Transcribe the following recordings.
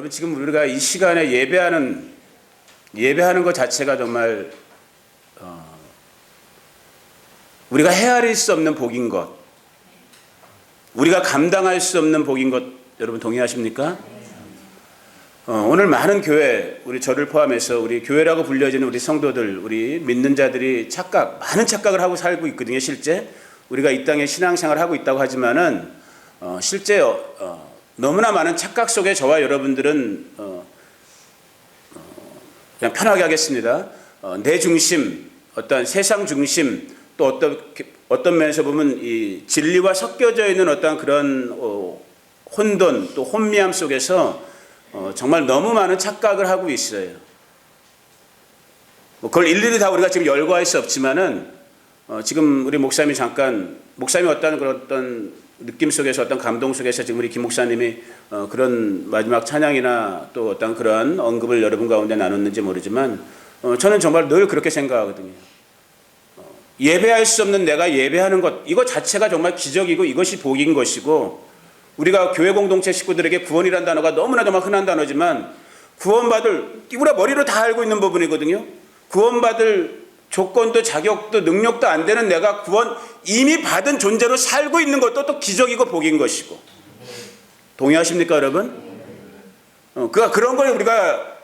여러분 지금 우리가 이 시간에 예배하는 것 자체가 정말 우리가 헤아릴 수 없는 복인 것, 우리가 감당할 수 없는 복인 것, 여러분 동의하십니까? 오늘 많은 교회, 우리 저를 포함해서 우리 교회라고 불려지는 우리 성도들, 우리 믿는 자들이 많은 착각을 하고 살고 있거든요. 실제 우리가 이 땅에 신앙생활을 하고 있다고 하지만은 실제 너무나 많은 착각 속에 저와 여러분들은 그냥 편하게 하겠습니다. 내 중심, 어떤 세상 중심, 또 어떤 면에서 보면 이 진리와 섞여져 있는 어떤 그런 혼돈, 또 혼미함 속에서 정말 너무 많은 착각을 하고 있어요. 그걸 일일이 다 우리가 지금 열거할 수 없지만은 지금 우리 목사님이 어떤 느낌 속에서 어떤 감동 속에서 지금 우리 김 목사님이 그런 마지막 찬양이나 또 어떤 그런 언급을 여러분 가운데 나눴는지 모르지만 저는 정말 늘 그렇게 생각하거든요. 예배할 수 없는 내가 예배하는 것, 이거 자체가 정말 기적이고 이것이 복인 것이고, 우리가 교회 공동체 식구들에게 구원이라는 단어가 너무나 정말 흔한 단어지만 구원받을, 우리가 머리로 다 알고 있는 부분이거든요. 구원받을 조건도 자격도 능력도 안 되는 내가 구원 이미 받은 존재로 살고 있는 것도 또 기적이고 복인 것이고. 동의하십니까 여러분? 그런 걸 우리가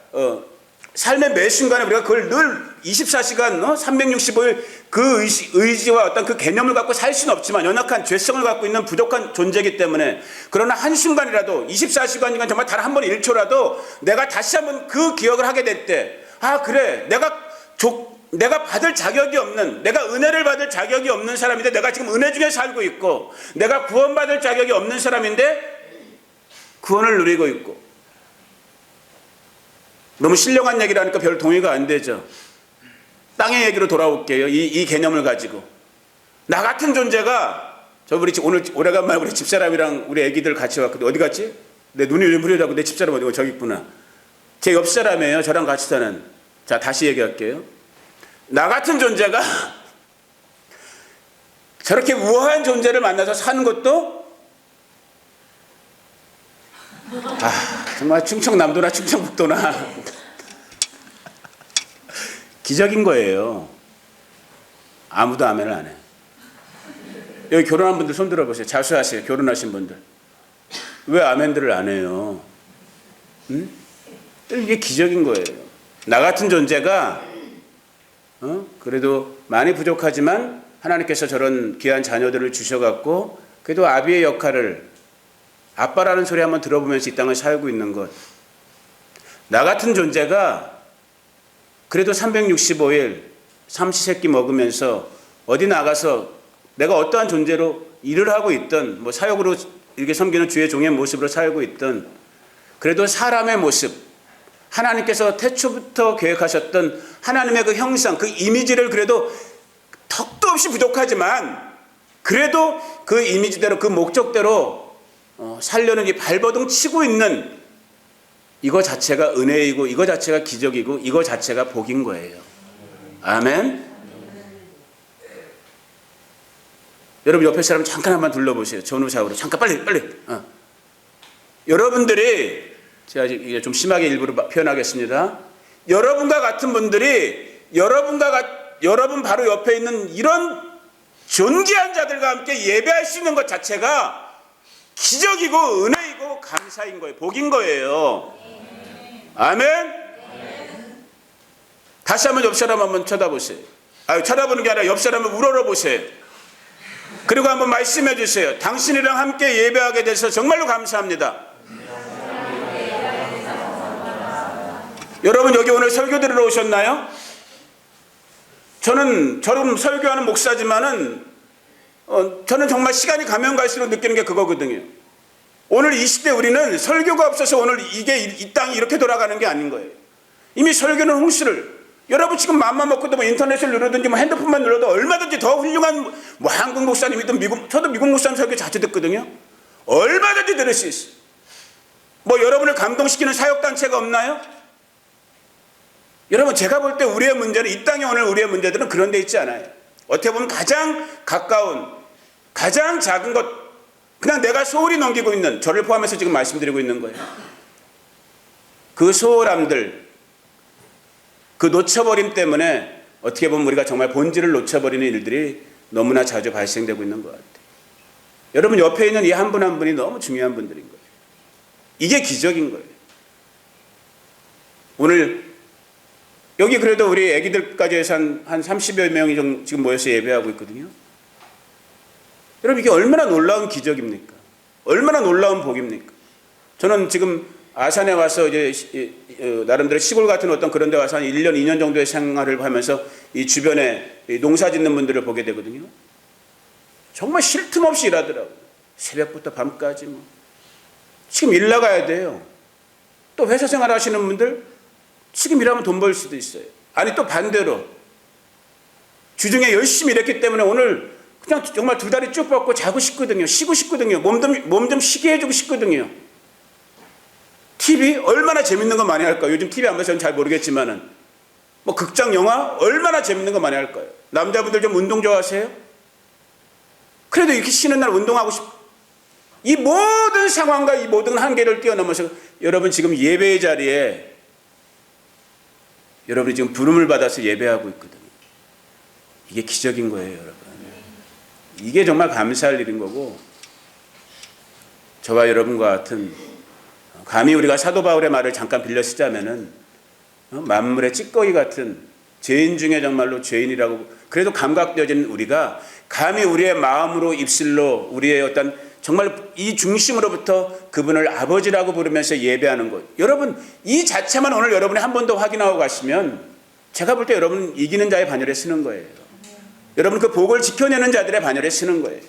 삶의 매 순간에 우리가 그걸 늘 24시간 365일 그 의지와 어떤 그 개념을 갖고 살 수는 없지만 연약한 죄성을 갖고 있는 부족한 존재이기 때문에, 그러나 한순간이라도 24시간이면 정말 단 한 번 1초라도 내가 다시 한번 그 기억을 하게 될 때, 그래 내가 받을 자격이 없는, 내가 은혜를 받을 자격이 없는 사람인데 내가 지금 은혜 중에 살고 있고, 내가 구원받을 자격이 없는 사람인데 구원을 누리고 있고. 너무 신령한 얘기를 하니까 별 동의가 안 되죠. 땅의 얘기로 돌아올게요. 이 개념을 가지고 나 같은 존재가, 오늘 오래간만에 우리 집사람이랑 우리 애기들 같이 왔거든요. 어디 갔지? 내 눈이 흐려져고 내 집사람 어디고, 저기 있구나. 제 옆 사람이에요. 저랑 같이 사는. 자, 다시 얘기할게요. 나 같은 존재가 저렇게 우아한 존재를 만나서 사는 것도 정말 충청남도나 충청북도나 기적인 거예요. 아무도 아멘을 안 해. 여기 결혼한 분들 손 들어보세요. 자수하세요. 결혼하신 분들. 왜 아멘들을 안 해요? 응? 이게 기적인 거예요. 나 같은 존재가 그래도 많이 부족하지만 하나님께서 저런 귀한 자녀들을 주셔갖고 그래도 아비의 역할을, 아빠라는 소리 한번 들어보면서 이 땅을 살고 있는 것. 나 같은 존재가 그래도 365일 삼시세끼 먹으면서 어디 나가서 내가 어떠한 존재로 일을 하고 있든, 뭐 사역으로 이렇게 섬기는 주의 종의 모습으로 살고 있든, 그래도 사람의 모습, 하나님께서 태초부터 계획하셨던 하나님의 그 형상, 그 이미지를 그래도 턱도 없이 부족하지만 그래도 그 이미지대로, 그 목적대로 살려는 이 발버둥 치고 있는 이거 자체가 은혜이고, 이거 자체가 기적이고, 이거 자체가 복인 거예요. 아멘. 여러분 옆에 사람 잠깐 한번 둘러보세요. 전후좌우로 잠깐 빨리. 여러분들이, 제가 이제 좀 심하게 일부러 표현하겠습니다. 여러분과 같은 분들이 여러분 바로 옆에 있는 이런 존귀한 자들과 함께 예배할 수 있는 것 자체가 기적이고 은혜이고 감사인 거예요. 복인 거예요. 아멘. 다시 한번 옆 사람 한번 쳐다보세요. 쳐다보는 게 아니라 옆 사람을 우러러보세요. 그리고 한번 말씀해 주세요. 당신이랑 함께 예배하게 돼서 정말로 감사합니다. 여러분 여기 오늘 설교 들으러 오셨나요? 저는 설교하는 목사지만은 저는 정말 시간이 가면 갈수록 느끼는 게 그거거든요. 오늘 이 시대 우리는 설교가 없어서 오늘 이 땅이 이렇게 돌아가는 게 아닌 거예요. 이미 설교는 홍수를, 여러분 지금 마음만 먹고도 뭐 인터넷을 누르든지 뭐 핸드폰만 눌러도 얼마든지 더 훌륭한 뭐 한국 목사님이든 저도 미국 목사님 설교 자주 듣거든요. 얼마든지 들을 수 있어요. 뭐 여러분을 감동시키는 사역단체가 없나요? 여러분 제가 볼 때 우리의 문제는, 이 땅에 오늘 우리의 문제들은 그런 데 있지 않아요. 어떻게 보면 가장 가까운, 가장 작은 것, 그냥 내가 소홀히 넘기고 있는, 저를 포함해서 지금 말씀드리고 있는 거예요. 그 소홀함들, 그 놓쳐버림 때문에 어떻게 보면 우리가 정말 본질을 놓쳐버리는 일들이 너무나 자주 발생되고 있는 것 같아요. 여러분 옆에 있는 이 한 분 한 분이 너무 중요한 분들인 거예요. 이게 기적인 거예요. 오늘 여기 그래도 우리 애기들까지 해서 한 30여 명이 지금 모여서 예배하고 있거든요. 여러분 이게 얼마나 놀라운 기적입니까? 얼마나 놀라운 복입니까? 저는 지금 아산에 와서 이제 나름대로 시골 같은 어떤 그런 데 와서 한 1년, 2년 정도의 생활을 하면서 이 주변에 농사 짓는 분들을 보게 되거든요. 정말 쉴 틈 없이 일하더라고요. 새벽부터 밤까지 뭐. 지금 일 나가야 돼요. 또 회사 생활 하시는 분들 지금 일하면 돈 벌 수도 있어요. 아니 또 반대로 주중에 열심히 일했기 때문에 오늘 그냥 정말 두 다리 쭉 뻗고 자고 싶거든요. 쉬고 싶거든요. 몸 좀 쉬게 해주고 싶거든요. TV 얼마나 재밌는 거 많이 할까요? 요즘 TV 안 봐서 저는 잘 모르겠지만은 뭐 극장 영화 얼마나 재밌는 거 많이 할까요? 남자분들 좀 운동 좋아하세요? 그래도 이렇게 쉬는 날 운동하고 이 모든 상황과 이 모든 한계를 뛰어넘어서 여러분 지금 예배의 자리에 여러분이 지금 부름을 받아서 예배하고 있거든요. 이게 기적인 거예요, 여러분. 이게 정말 감사할 일인 거고, 저와 여러분과 같은, 감히 우리가 사도 바울의 말을 잠깐 빌려 쓰자면은 만물의 찌꺼기 같은 죄인 중에 정말로 죄인이라고 그래도 감각되어진 우리가 감히 우리의 마음으로 입술로 우리의 어떤 정말 이 중심으로부터 그분을 아버지라고 부르면서 예배하는 것, 여러분 이 자체만 오늘 여러분이 한 번 더 확인하고 가시면 제가 볼 때 여러분 이기는 자의 반열에 쓰는 거예요. 여러분 그 복을 지켜내는 자들의 반열에 쓰는 거예요.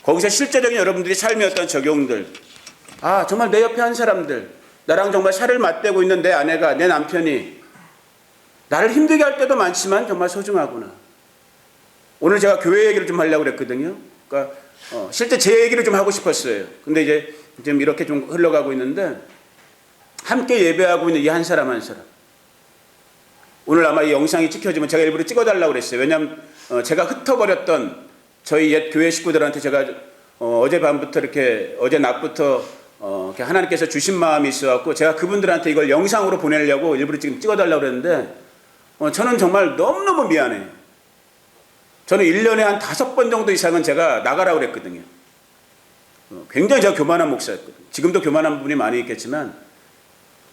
거기서 실제적인 여러분들이 삶의 어떤 적용들, 아 정말 내 옆에 한 사람들, 나랑 정말 살을 맞대고 있는 내 아내가, 내 남편이 나를 힘들게 할 때도 많지만 정말 소중하구나. 오늘 제가 교회 얘기를 좀 하려고 그랬거든요. 그러니까 실제 제 얘기를 좀 하고 싶었어요. 근데 이제 지금 이렇게 좀 흘러가고 있는데, 함께 예배하고 있는 이 한 사람 한 사람, 오늘 아마 이 영상이 찍혀지면 제가 일부러 찍어달라고 그랬어요. 왜냐하면 제가 흩어버렸던 저희 옛 교회 식구들한테 제가 어젯밤부터 이렇게 어제 낮부터 이렇게 하나님께서 주신 마음이 있어갖고 제가 그분들한테 이걸 영상으로 보내려고 일부러 지금 찍어달라고 그랬는데 저는 정말 너무너무 미안해요. 저는 1년에 한 5번 정도 이상은 제가 나가라고 그랬거든요. 굉장히 제가 교만한 목사였거든요. 지금도 교만한 분이 많이 있겠지만,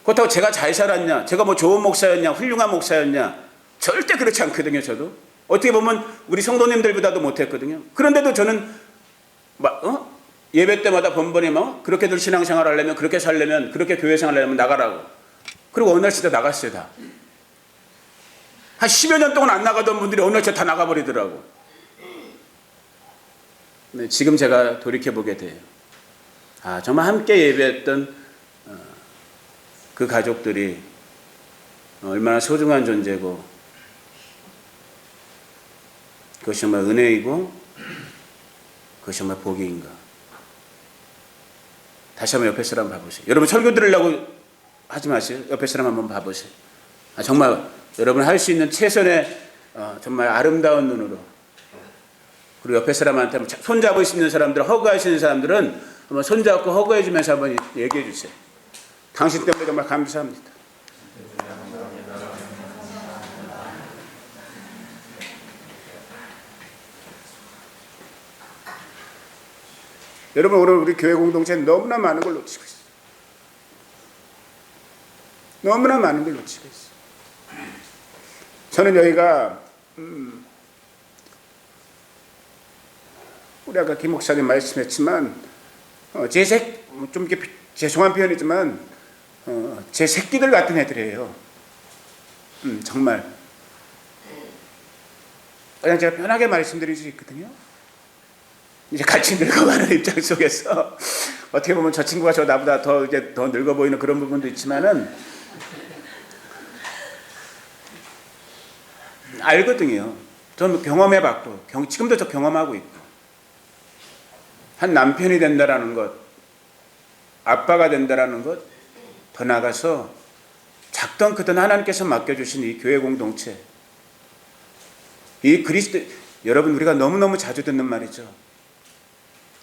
그렇다고 제가 잘 살았냐, 제가 뭐 좋은 목사였냐, 훌륭한 목사였냐, 절대 그렇지 않거든요. 저도 어떻게 보면 우리 성도님들보다도 못했거든요. 그런데도 저는 예배 때마다 번번이 그렇게들 신앙생활 하려면, 그렇게 살려면, 그렇게 교회 생활 하려면 나가라고. 그리고 어느 날 진짜 나갔어요. 다 한 10여 년 동안 안 나가던 분들이 어느 날 진짜 다 나가버리더라고. 네, 지금 제가 돌이켜보게 돼요. 아 정말 함께 예배했던 그 가족들이 얼마나 소중한 존재고, 그것이 정말 은혜이고 그것이 정말 복인가. 다시 한번 옆에 사람 봐보세요. 여러분 설교 들으려고 하지 마세요. 옆에 사람 한번 봐보세요. 정말 여러분 할 수 있는 최선의 정말 아름다운 눈으로, 그리고 옆에 사람한테 손잡을 수 있는 사람들, 허그할 수 있는 사람들은 한번 손잡고 허그해 주면서 한번 얘기해 주세요. 당신 때문에 정말 감사합니다. 여러분 오늘 우리 교회 공동체는 너무나 많은 걸 놓치고 있어요. 너무나 많은 걸 놓치고 있어요. 저는 여기가 우리 아까 김 목사님 말씀했지만 좀 이렇게 죄송한 표현이지만 제 새끼들 같은 애들이에요. 정말 그냥 제가 편하게 말씀드릴 수 있거든요. 이제 같이 늙어가는 입장 속에서 어떻게 보면 저 친구가 나보다 더 늙어 보이는 그런 부분도 있지만은 알거든요. 저는 경험해봤고 지금도 저 경험하고 있고, 한 남편이 된다라는 것, 아빠가 된다라는 것, 더 나가서 작던 크던 하나님께서 맡겨주신 이 교회 공동체, 이 그리스도, 여러분 우리가 너무너무 자주 듣는 말이죠.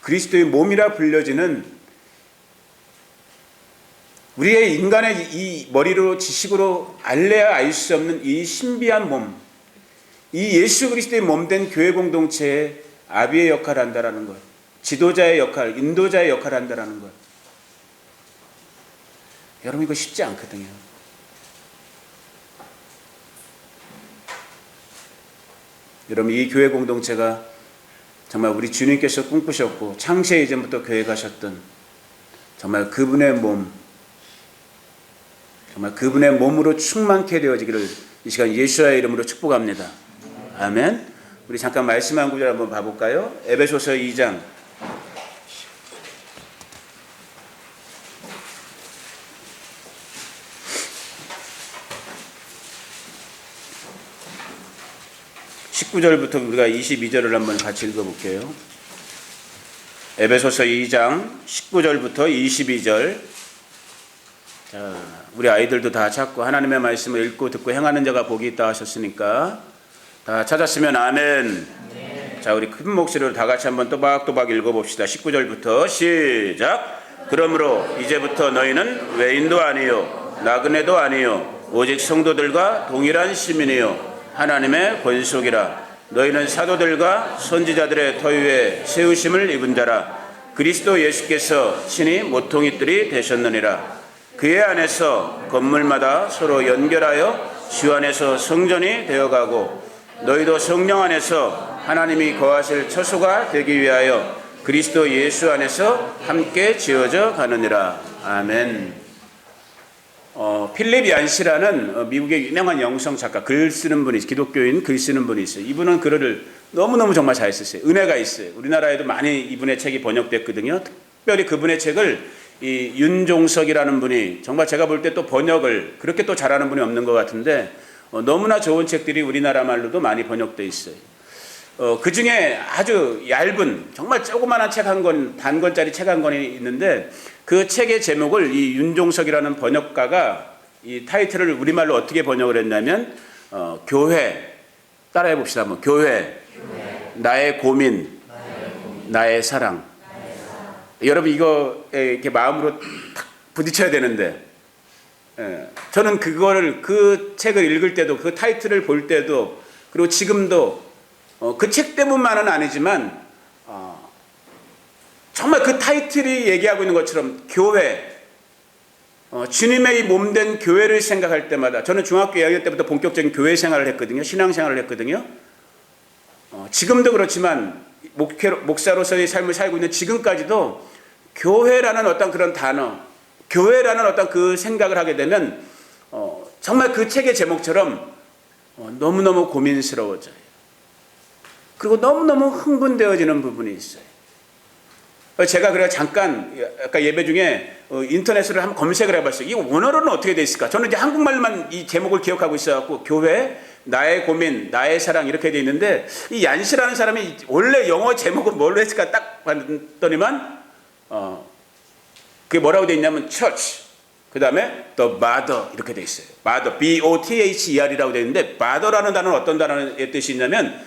그리스도의 몸이라 불려지는 우리의 인간의 이 머리로 지식으로 알래야 알 수 없는 이 신비한 몸, 이 예수 그리스도의 몸된 교회 공동체에 아비의 역할을 한다라는 것, 지도자의 역할, 인도자의 역할을 한다라는 것. 여러분 이거 쉽지 않거든요. 여러분 이 교회 공동체가 정말 우리 주님께서 꿈꾸셨고 창세 이전부터 교회 가셨던 정말 그분의 몸, 정말 그분의 몸으로 충만케 되어지기를 이 시간 예수의 이름으로 축복합니다. 아멘. 우리 잠깐 말씀 한 구절 한번 봐볼까요? 에베소서 2장 19절부터 우리가 22절을 한번 같이 읽어볼게요. 에베소서 2장 19절부터 22절. 자, 우리 아이들도 다 찾고 하나님의 말씀을 읽고 듣고 행하는 자가 복이 있다 하셨으니까 다 찾았으면 아멘. 자, 우리 큰 목소리로 다 같이 한번 또박또박 읽어봅시다. 19절부터 시작. 그러므로 이제부터 너희는 외인도 아니요 나그네도 아니요 오직 성도들과 동일한 시민이요 하나님의 권속이라. 너희는 사도들과 선지자들의 터위에 세우심을 입은 자라. 그리스도 예수께서 친히 모퉁이들이 되셨느니라. 그의 안에서 건물마다 서로 연결하여 주 안에서 성전이 되어가고 너희도 성령 안에서 하나님이 거하실 처소가 되기 위하여 그리스도 예수 안에서 함께 지어져 가느니라. 아멘. 필립 얀시라는 미국의 유명한 영성 작가, 글 쓰는 분이 있어요. 기독교인 글 쓰는 분이 있어요. 이분은 글을 너무너무 정말 잘 썼어요. 은혜가 있어요. 우리나라에도 많이 이분의 책이 번역됐거든요. 특별히 그분의 책을 이 윤종석이라는 분이 정말 제가 볼 때 또 번역을 그렇게 또 잘하는 분이 없는 것 같은데 너무나 좋은 책들이 우리나라 말로도 많이 번역되어 있어요. 그 중에 아주 얇은 정말 조그마한 책 한 권, 단권짜리 책 한 권이 있는데 그 책의 제목을 이 윤종석이라는 번역가가 이 타이틀을 우리말로 어떻게 번역을 했냐면 교회, 따라해 봅시다. 한번. 교회, 나의 고민, 나의 사랑. 여러분 이거 이렇게 마음으로 탁 부딪혀야 되는데 저는 그거를 그 책을 읽을 때도 그 타이틀을 볼 때도 그리고 지금도 그 책 때문만은 아니지만 정말 그 타이틀이 얘기하고 있는 것처럼 교회, 주님의 이 몸된 교회를 생각할 때마다 저는 중학교 2학년 때부터 본격적인 교회 생활을 했거든요. 신앙생활을 했거든요. 지금도 그렇지만 목사로서의 삶을 살고 있는 지금까지도 교회라는 어떤 그런 단어, 교회라는 어떤 그 생각을 하게 되면 정말 그 책의 제목처럼 너무너무 고민스러워져요. 그리고 너무너무 흥분되어지는 부분이 있어요. 제가 그래 잠깐 아까 예배 중에 인터넷으로 한번 검색을 해봤어요. 이 원어로는 어떻게 돼 있을까? 저는 이제 한국말만 이 제목을 기억하고 있어갖고 교회, 나의 고민, 나의 사랑 이렇게 돼 있는데 이 얀시라는 사람이 원래 영어 제목은 뭘로 했을까 딱 봤더니만 그게 뭐라고 돼 있냐면 church, 그 다음에 the mother 이렇게 돼 있어요. mother, B-O-T-H-E-R이라고 돼 있는데 mother라는 단어는 어떤 단어의 뜻이 있냐면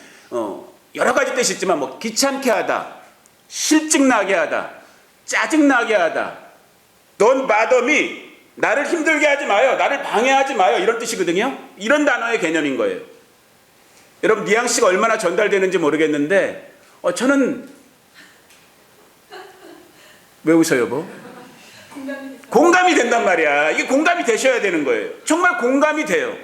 여러 가지 뜻이 있지만 뭐 귀찮게 하다, 실증나게 하다, 짜증나게 하다. Don't bother me. 나를 힘들게 하지 마요. 나를 방해하지 마요. 이런 뜻이거든요. 이런 단어의 개념인 거예요. 여러분 뉘앙스가 얼마나 전달되는지 모르겠는데 저는 왜 웃어요 여보? 공감이 된단 말이야. 이게 공감이 되셔야 되는 거예요. 정말 공감이 돼요.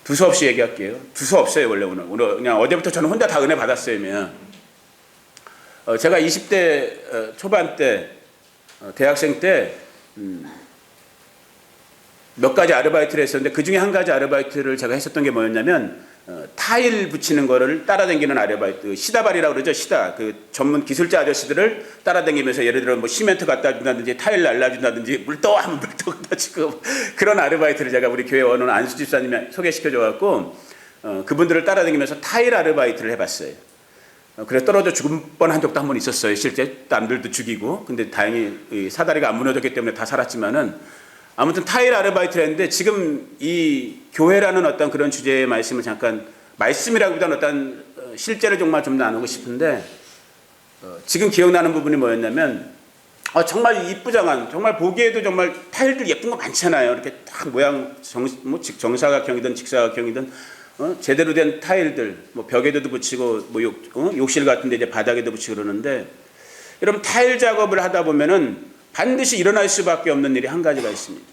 두서없이 얘기할게요. 두서 없어요 원래 오늘 그냥 어제부터 저는 혼자 다 은혜 받았어요. 제가 20대 초반 때 대학생 때 몇 가지 아르바이트를 했었는데 그 중에 한 가지 아르바이트를 제가 했었던 게 뭐였냐면 타일 붙이는 거를 따라다니는 아르바이트, 시다발이라고 그러죠. 시다, 그 전문 기술자 아저씨들을 따라다니면서 예를 들어 뭐 시멘트 갖다 준다든지 타일 날라준다든지 물떠 하면 물떠 갖다 주고 그런 아르바이트를 제가 우리 교회 어느 안수 집사님이 소개시켜줘 갖고 그분들을 따라다니면서 타일 아르바이트를 해봤어요. 그래서 떨어져 죽은 뻔 한 적도 한 번 있었어요. 실제 남들도 죽이고. 근데 다행히 사다리가 안 무너졌기 때문에 다 살았지만은 아무튼 타일 아르바이트를 했는데 지금 이 교회라는 어떤 그런 주제의 말씀을 잠깐 말씀이라기보다는 어떤 실제로 정말 좀 나누고 싶은데 지금 기억나는 부분이 뭐였냐면 정말 이쁘장한 정말 보기에도 정말 타일들 예쁜 거 많잖아요. 이렇게 딱 모양 정사각형이든 직사각형이든 제대로 된 타일들 뭐 벽에도 붙이고 뭐 욕실 같은데 이제 바닥에도 붙이고 그러는데 여러분 타일 작업을 하다 보면은 반드시 일어날 수밖에 없는 일이 한 가지가 있습니다.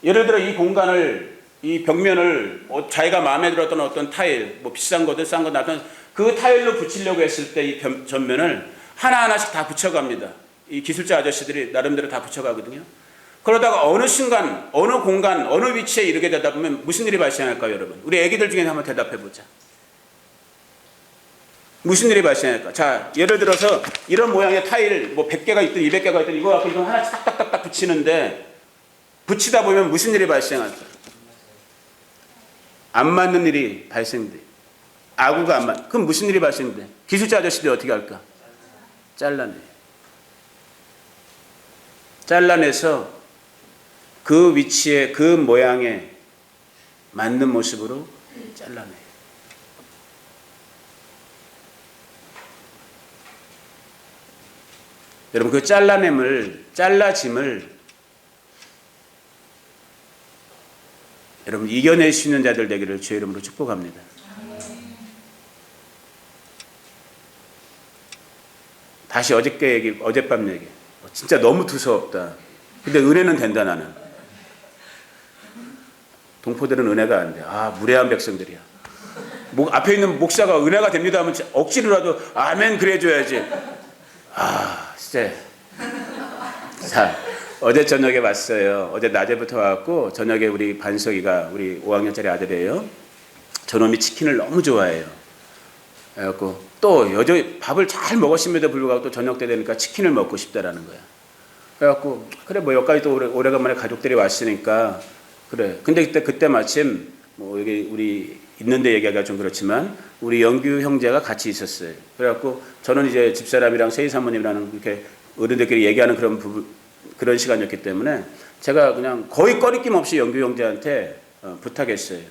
예를 들어 이 공간을 이 벽면을 자기가 마음에 들었던 어떤 타일 뭐 비싼 거든 싼 거든 하여튼 그 타일로 붙이려고 했을 때 이 전면을 하나하나씩 다 붙여갑니다. 이 기술자 아저씨들이 나름대로 다 붙여가거든요. 그러다가 어느 순간 어느 공간 어느 위치에 이르게 되다 보면 무슨 일이 발생할까요, 여러분? 우리 애기들 중에 한번 대답해 보자. 무슨 일이 발생할까? 자, 예를 들어서 이런 모양의 타일 뭐 100개가 있든 200개가 있든 이거 갖고 이거 하나씩 딱딱딱딱 붙이는데 붙이다 보면 무슨 일이 발생할까? 안 맞는 일이 발생돼. 아구가 안 맞. 그럼 무슨 일이 발생돼? 기술자 아저씨들이 어떻게 할까? 잘라내. 잘라내서 그 위치에 그 모양에 맞는 모습으로 잘라내. 여러분 그 잘라짐을 여러분 이겨낼 수 있는 자들 되기를 주의 이름으로 축복합니다. 다시 어젯밤 얘기. 진짜 너무 두서없다. 근데 은혜는 된다 나는. 동포들은 은혜가 안 돼. 무례한 백성들이야. 앞에 있는 목사가 은혜가 됩니다 하면 억지로라도 아멘 그래줘야지. 진짜. 자, 어제 저녁에 왔어요. 어제 낮에부터 와갖고 저녁에 우리 반석이가 우리 5학년짜리 아들이에요. 저놈이 치킨을 너무 좋아해요. 그래갖고 또 여전히 밥을 잘 먹었음에도 불구하고 또 저녁 때 되니까 치킨을 먹고 싶다라는 거야. 그래갖고 그래 뭐 여기까지 또 오래간만에 가족들이 왔으니까 그래. 근데 그때 마침 뭐 여기 우리 있는데 얘기하기가 좀 그렇지만 우리 영규 형제가 같이 있었어요. 그래갖고 저는 이제 집사람이랑 세희 사모님이라는 이렇게 어른들끼리 얘기하는 그런 시간이었기 때문에 제가 그냥 거의 꺼리낌 없이 영규 형제한테 부탁했어요.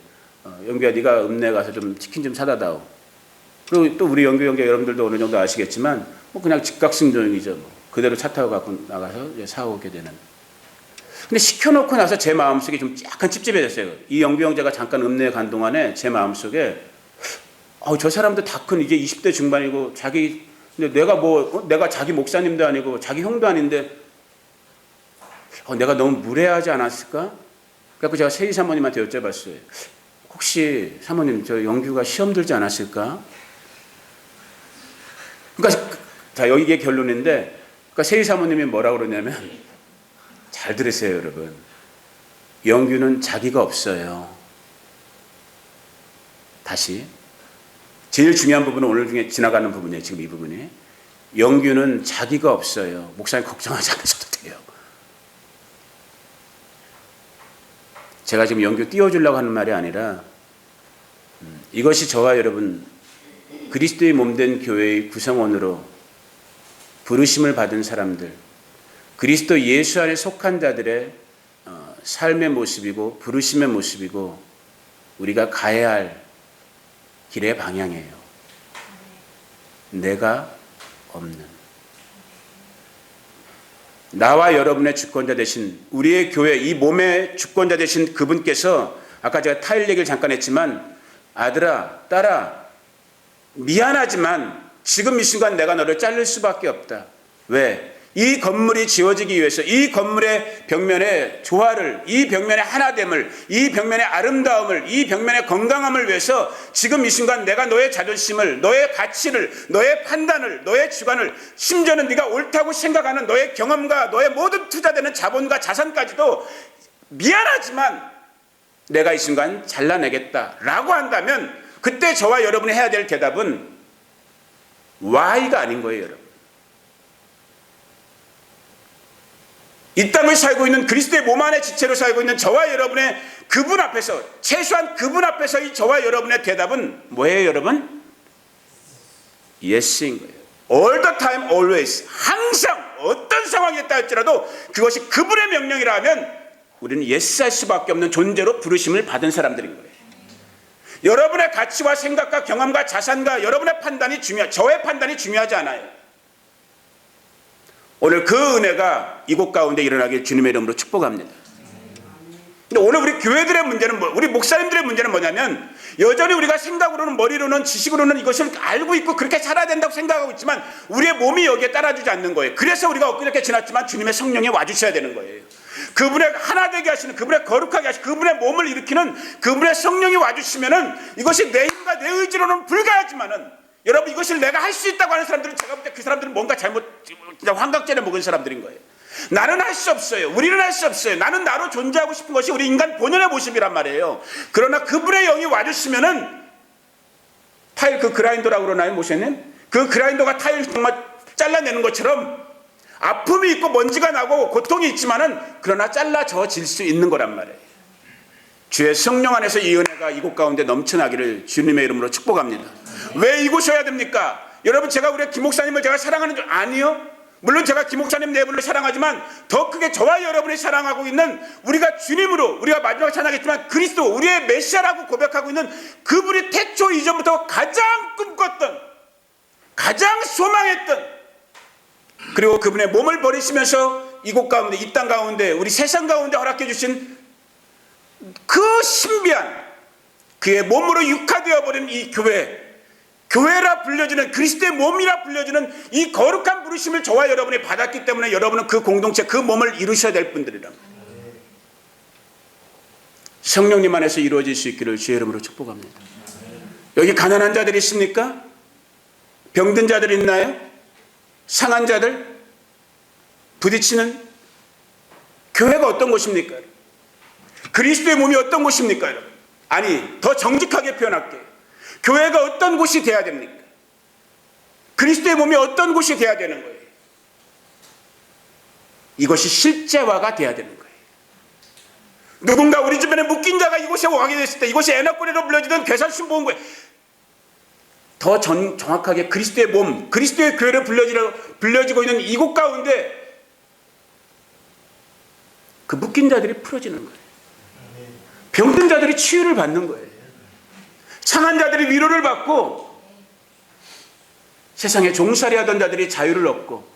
영규야 네가 읍내 가서 좀 치킨 좀 사다 다오. 그리고 또 우리 영규 형제 여러분들도 어느 정도 아시겠지만 뭐 그냥 즉각승정이죠. 뭐. 그대로 차 타고 갖고 나가서 이제 사오게 되는. 근데 시켜놓고 나서 제 마음속에 좀 약간 찝찝해졌어요. 이 영규 형제가 잠깐 읍내에 간 동안에 제 마음속에 저 사람도 다 큰 이제 20대 중반이고 근데 내가 자기 목사님도 아니고 자기 형도 아닌데 내가 너무 무례하지 않았을까? 그래서 제가 세희 사모님한테 여쭤봤어요. 혹시 사모님 저 영규가 시험 들지 않았을까? 그러니까 자 여기게 결론인데 그러니까 세희 사모님이 뭐라고 그러냐면 잘 들으세요 여러분. 영규는 자기가 없어요. 다시 제일 중요한 부분은 오늘 중에 지나가는 부분이에요. 지금 이 부분이 영규는 자기가 없어요. 목사님 걱정하지 않으셔도 돼요. 제가 지금 영규 띄워주려고 하는 말이 아니라 이것이 저와 여러분 그리스도의 몸된 교회의 구성원으로 부르심을 받은 사람들 그리스도 예수 안에 속한 자들의 삶의 모습이고 부르심의 모습이고 우리가 가야 할 길의 방향이에요. 내가 없는 나와 여러분의 주권자 되신 우리의 교회 이 몸의 주권자 되신 그분께서 아까 제가 타일 얘기를 잠깐 했지만 아들아 딸아 미안하지만 지금 이 순간 내가 너를 자를 수밖에 없다. 왜? 이 건물이 지어지기 위해서 이 건물의 벽면의 조화를 이 벽면의 하나됨을 이 벽면의 아름다움을 이 벽면의 건강함을 위해서 지금 이 순간 내가 너의 자존심을 너의 가치를 너의 판단을 너의 주관을 심지어는 네가 옳다고 생각하는 너의 경험과 너의 모든 투자되는 자본과 자산까지도 미안하지만 내가 이 순간 잘라내겠다라고 한다면 그때 저와 여러분이 해야 될 대답은 why가 아닌 거예요. 여러분 이 땅을 살고 있는 그리스도의 몸 안의 지체로 살고 있는 저와 여러분의 그분 앞에서 최소한 그분 앞에서 이 저와 여러분의 대답은 뭐예요 여러분? Yes인 거예요. All the time, always. 항상 어떤 상황이 있다 할지라도 그것이 그분의 명령이라 하면 우리는 yes 할 수밖에 없는 존재로 부르심을 받은 사람들인 거예요. 여러분의 가치와 생각과 경험과 자산과 여러분의 판단이 저의 판단이 중요하지 않아요. 오늘 그 은혜가 이곳 가운데 일어나길 주님의 이름으로 축복합니다. 근데 오늘 우리 교회들의 문제는 우리 목사님들의 문제는 뭐냐면, 여전히 우리가 생각으로는, 머리로는, 지식으로는 이것을 알고 있고 그렇게 살아야 된다고 생각하고 있지만 우리의 몸이 여기에 따라주지 않는 거예요. 그래서 우리가 엊그저께 지났지만 주님의 성령이 와주셔야 되는 거예요. 그분의 하나 되게 하시는, 그분의 거룩하게 하시는, 그분의 몸을 일으키는 그분의 성령이 와주시면은 이것이 내 힘과 내 의지로는 불가하지만은, 여러분, 이것을 내가 할 수 있다고 하는 사람들은 제가 볼 때 그 사람들은 뭔가 그냥 환각제를 먹은 사람들인 거예요. 나는 할 수 없어요. 우리는 할 수 없어요. 나는 나로 존재하고 싶은 것이 우리 인간 본연의 모습이란 말이에요. 그러나 그분의 영이 와주시면은, 타일 그 그라인더라고 그러나요, 모세님? 그 그라인더가 타일 정말 잘라내는 것처럼 아픔이 있고 먼지가 나고 고통이 있지만은 그러나 잘라져질 수 있는 거란 말이에요. 주의 성령 안에서 이 은혜가 이곳 가운데 넘쳐나기를 주님의 이름으로 축복합니다. 왜 이곳이어야 됩니까? 여러분, 제가 우리 김 목사님을 제가 사랑하는 줄 아니요? 물론 제가 김 목사님 네 분을 사랑하지만 더 크게 저와 여러분이 사랑하고 있는, 우리가 주님으로, 우리가 마지막에 찬양했지만 그리스도, 우리의 메시아라고 고백하고 있는 그분이 태초 이전부터 가장 꿈꿨던, 가장 소망했던, 그리고 그분의 몸을 버리시면서 이곳 가운데, 이 땅 가운데, 우리 세상 가운데 허락해 주신 그 신비한 그의 몸으로 육화되어 버린 이 교회라 불려지는, 그리스도의 몸이라 불려지는 이 거룩한 부르심을 저와 여러분이 받았기 때문에 여러분은 그 공동체, 그 몸을 이루셔야 될 분들이라. 성령님 안에서 이루어질 수 있기를 주의 이름으로 축복합니다. 여기 가난한 자들이 있습니까? 병든 자들 있나요? 상한 자들? 부딪히는? 교회가 어떤 곳입니까? 그리스도의 몸이 어떤 곳입니까? 아니, 더 정직하게 표현할게요. 교회가 어떤 곳이 돼야 됩니까? 그리스도의 몸이 어떤 곳이 돼야 되는 거예요? 이것이 실제화가 돼야 되는 거예요. 누군가 우리 주변에 묶인 자가 이곳에 오게 됐을 때, 이곳이 애너꼬리로 불려지던 괴산신보원교회, 더 정확하게 그리스도의 몸, 그리스도의 교회로 불려지고 있는 이곳 가운데 그 묶인 자들이 풀어지는 거예요. 병든 자들이 치유를 받는 거예요. 상한 자들이 위로를 받고, 세상에 종살이 하던 자들이 자유를 얻고,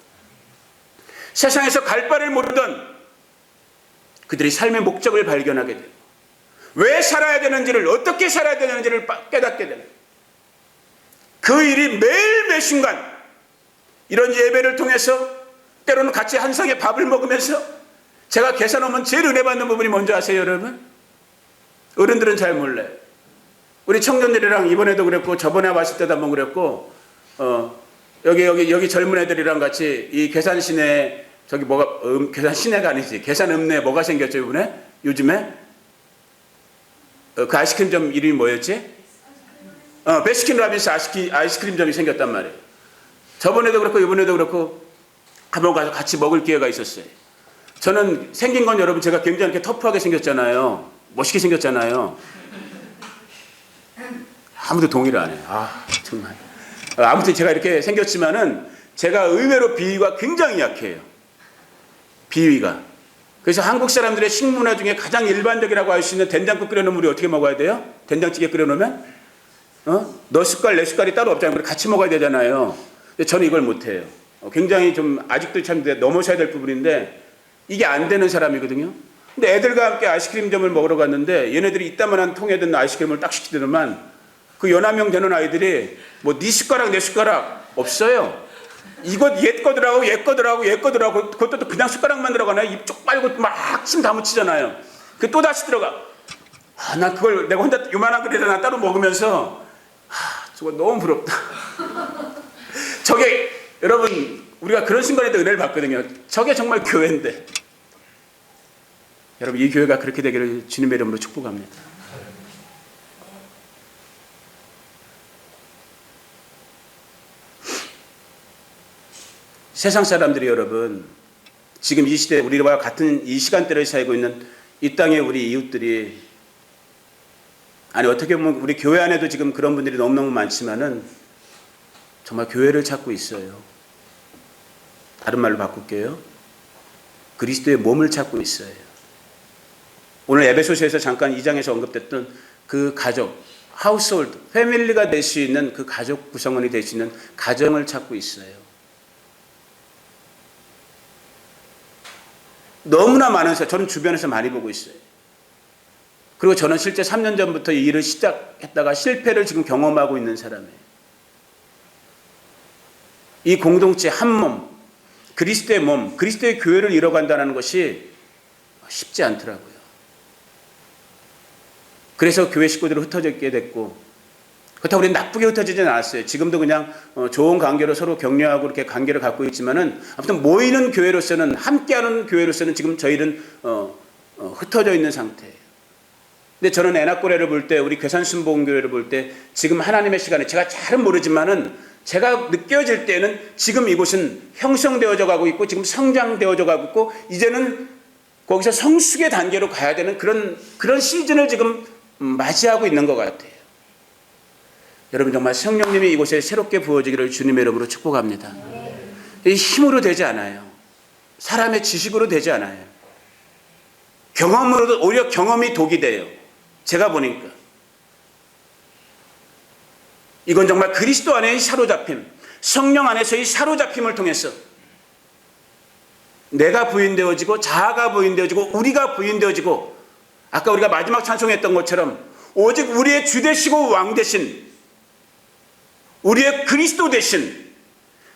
세상에서 갈 바를 모르던 그들이 삶의 목적을 발견하게 되고, 왜 살아야 되는지를, 어떻게 살아야 되는지를 깨닫게 되는, 그 일이 매일 매 순간 이런 예배를 통해서, 때로는 같이 한 상에 밥을 먹으면서, 제가 계산하면 제일 은혜 받는 부분이 뭔지 아세요, 여러분? 어른들은 잘 몰라요. 우리 청년들이랑 이번에도 그랬고 저번에 왔을 때도 한번 그랬고, 여기 젊은 애들이랑 같이 이 계산 시내, 저기 뭐가 계산 시내가 아니지, 계산 읍내에 뭐가 생겼죠 이번에? 요즘에 그 아이스크림점 이름이 뭐였지? 베스킨라빈스 아이스크림점이 생겼단 말이에요. 저번에도 그렇고 이번에도 그렇고 한번 가서 같이 먹을 기회가 있었어요. 저는 생긴 건 여러분, 제가 굉장히 이렇게 터프하게 생겼잖아요. 멋있게 생겼잖아요. 아무도 동의를 안 해요. 정말. 아무튼 제가 이렇게 생겼지만은 제가 의외로 비위가 굉장히 약해요. 비위가. 그래서 한국 사람들의 식문화 중에 가장 일반적이라고 할 수 있는 된장국 끓여놓으면 우리 어떻게 먹어야 돼요? 된장찌개 끓여놓으면? 너 숟갈, 내 숟갈이 따로 없잖아요. 같이 먹어야 되잖아요. 근데 저는 이걸 못해요. 굉장히 좀 아직도 참 넘어서야 될 부분인데 이게 안 되는 사람이거든요. 근데 애들과 함께 아이스크림점을 먹으러 갔는데 얘네들이 이따만한 통에 든 아이스크림을 딱 시키더만 그 연하명 되는 아이들이 뭐 네 숟가락 내 숟가락 없어요. 이것 옛 거더라고, 옛 거더라고, 옛 거더라고. 그것도 또 그냥 숟가락만 들어가나요? 입 쪽 빨고 막 침 다 묻히잖아요. 그 또 다시 들어가. 난 그걸 내가 혼자 요만한 그릇에 나 따로 먹으면서 저거 너무 부럽다. 저게 여러분, 우리가 그런 순간에도 은혜를 받거든요. 저게 정말 교회인데. 여러분, 이 교회가 그렇게 되기를 주님의 이름으로 축복합니다. 세상 사람들이 여러분, 지금 이 시대, 우리와 같은 이 시간대를 살고 있는 이 땅의 우리 이웃들이, 아니 어떻게 보면 우리 교회 안에도 지금 그런 분들이 너무너무 많지만은 정말 교회를 찾고 있어요. 다른 말로 바꿀게요. 그리스도의 몸을 찾고 있어요. 오늘 에베소서에서 잠깐 2장에서 언급됐던 그 가족, 하우스홀드, 패밀리가 될 수 있는 그 가족 구성원이 될 수 있는 가정을 찾고 있어요. 너무나 많은 저는 주변에서 많이 보고 있어요. 그리고 저는 실제 3년 전부터 이 일을 시작했다가 실패를 지금 경험하고 있는 사람이에요. 이 공동체 한 몸, 그리스도의 몸, 그리스도의 교회를 이뤄간다는 것이 쉽지 않더라고요. 그래서 교회 식구들이 흩어지게 됐고, 그렇다고 우리는 나쁘게 흩어지진 않았어요. 지금도 그냥 좋은 관계로 서로 격려하고 이렇게 관계를 갖고 있지만은, 아무튼 모이는 교회로서는, 함께하는 교회로서는 지금 저희는 흩어져 있는 상태예요. 근데 저는 애나꼬레를 볼 때, 우리 괴산순복음교회를 볼 때, 지금 하나님의 시간에 제가 잘은 모르지만은 제가 느껴질 때는 지금 이곳은 형성되어져 가고 있고, 지금 성장되어져 가고 있고, 이제는 거기서 성숙의 단계로 가야 되는 그런 시즌을 지금 맞이하고 있는 것 같아요. 여러분, 정말 성령님이 이곳에 새롭게 부어지기를 주님의 이름으로 축복합니다. 이 힘으로 되지 않아요. 사람의 지식으로 되지 않아요. 경험으로도, 오히려 경험이 독이 돼요. 제가 보니까 이건 정말 그리스도 안에의 사로잡힘, 성령 안에서의 사로잡힘을 통해서 내가 부인되어지고, 자아가 부인되어지고, 우리가 부인되어지고, 아까 우리가 마지막 찬송했던 것처럼 오직 우리의 주 되시고 왕 되신, 우리의 그리스도 되신.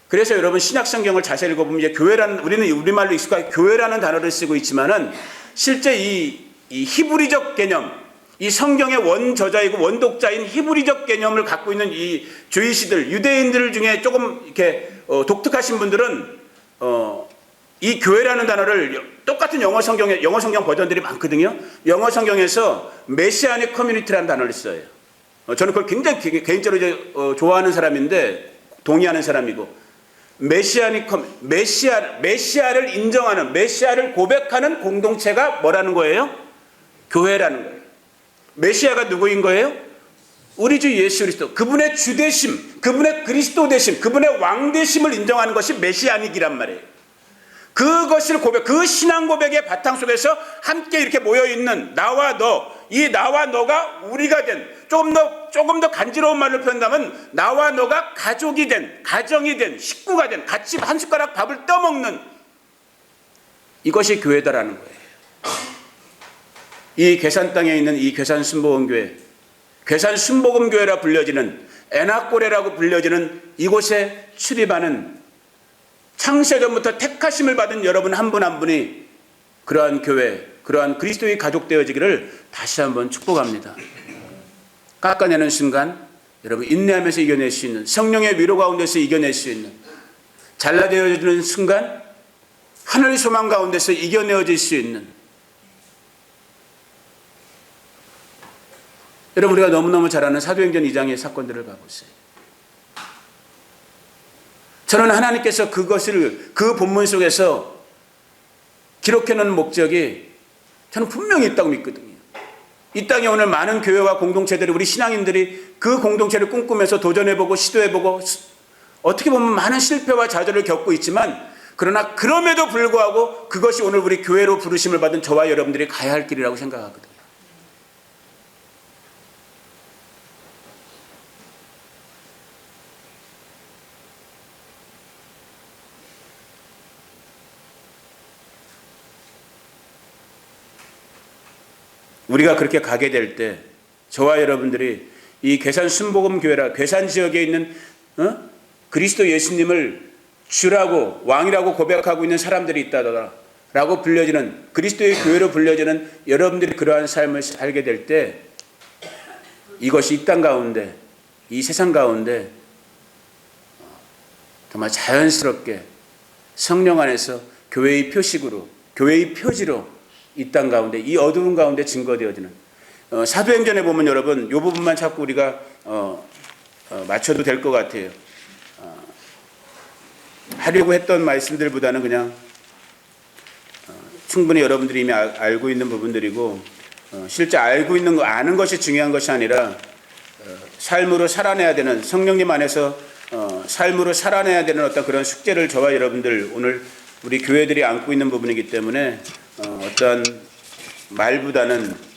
그래서 여러분, 신약 성경을 자세히 읽어보면, 이제 교회라는, 우리는 우리말로 익숙하게 교회라는 단어를 쓰고 있지만은 실제 이 히브리적 개념, 이 성경의 원저자이고 원독자인 히브리적 개념을 갖고 있는 이 주이시들, 유대인들 중에 조금 이렇게 독특하신 분들은 이 교회라는 단어를 똑같은 영어 성경 버전들이 많거든요. 영어 성경에서 메시아닉 커뮤니티라는 단어를 써요. 저는 그걸 굉장히 개인적으로 이제 좋아하는 사람인데, 동의하는 사람이고, 메시아를 인정하는, 메시아를 고백하는 공동체가 뭐라는 거예요? 교회라는 거예요. 메시아가 누구인 거예요? 우리 주 예수 그리스도, 그분의 주되심, 그분의 그리스도 되심, 그분의 왕되심을 인정하는 것이 메시아닉이란 말이에요. 그것을 그 신앙 고백의 바탕 속에서 함께 이렇게 모여있는 나와 너, 이 나와 너가 우리가 된, 조금 더 간지러운 말로 표현하면 나와 너가 가족이 된, 가정이 된, 식구가 된, 같이 한 숟가락 밥을 떠먹는, 이것이 교회다라는 거예요. 이 괴산 땅에 있는 이 괴산순복음교회, 괴산순복음교회라 불려지는, 애나꼬레라고 불려지는 이곳에 출입하는, 창세전부터 택하심을 받은 여러분 한 분 한 분이 그러한 교회, 그러한 그리스도의 가족 되어지기를 다시 한번 축복합니다. 깎아내는 순간 여러분 인내하면서 이겨낼 수 있는, 성령의 위로 가운데서 이겨낼 수 있는, 잘라내어지는 순간 하늘 소망 가운데서 이겨내어질 수 있는, 여러분 우리가 너무너무 잘 아는 사도행전 2장의 사건들을 봐보세요. 저는 하나님께서 그것을 그 본문 속에서 기록해놓은 목적이 저는 분명히 있다고 믿거든요. 이 땅에 오늘 많은 교회와 공동체들이, 우리 신앙인들이 그 공동체를 꿈꾸면서 도전해보고 시도해보고 어떻게 보면 많은 실패와 좌절을 겪고 있지만, 그러나 그럼에도 불구하고 그것이 오늘 우리 교회로 부르심을 받은 저와 여러분들이 가야 할 길이라고 생각하거든요. 우리가 그렇게 가게 될 때 저와 여러분들이 이 괴산순복음교회라, 괴산 지역에 있는 그리스도 예수님을 주라고 왕이라고 고백하고 있는 사람들이 있다라고 불려지는, 그리스도의 교회로 불려지는 여러분들이 그러한 삶을 살게 될 때, 이것이 이 땅 가운데, 이 세상 가운데 정말 자연스럽게 성령 안에서 교회의 표식으로, 교회의 표지로 이 땅 가운데, 이 어두운 가운데 증거되어지는, 사도행전에 보면 여러분 이 부분만 자꾸 우리가 맞춰도 될 것 같아요. 하려고 했던 말씀들보다는 그냥 충분히 여러분들이 이미 알고 있는 부분들이고, 실제 알고 있는 거, 아는 것이 중요한 것이 아니라 삶으로 살아내야 되는, 성령님 안에서 삶으로 살아내야 되는 어떤 그런 숙제를 저와 여러분들, 오늘 우리 교회들이 안고 있는 부분이기 때문에 어떤 말보다는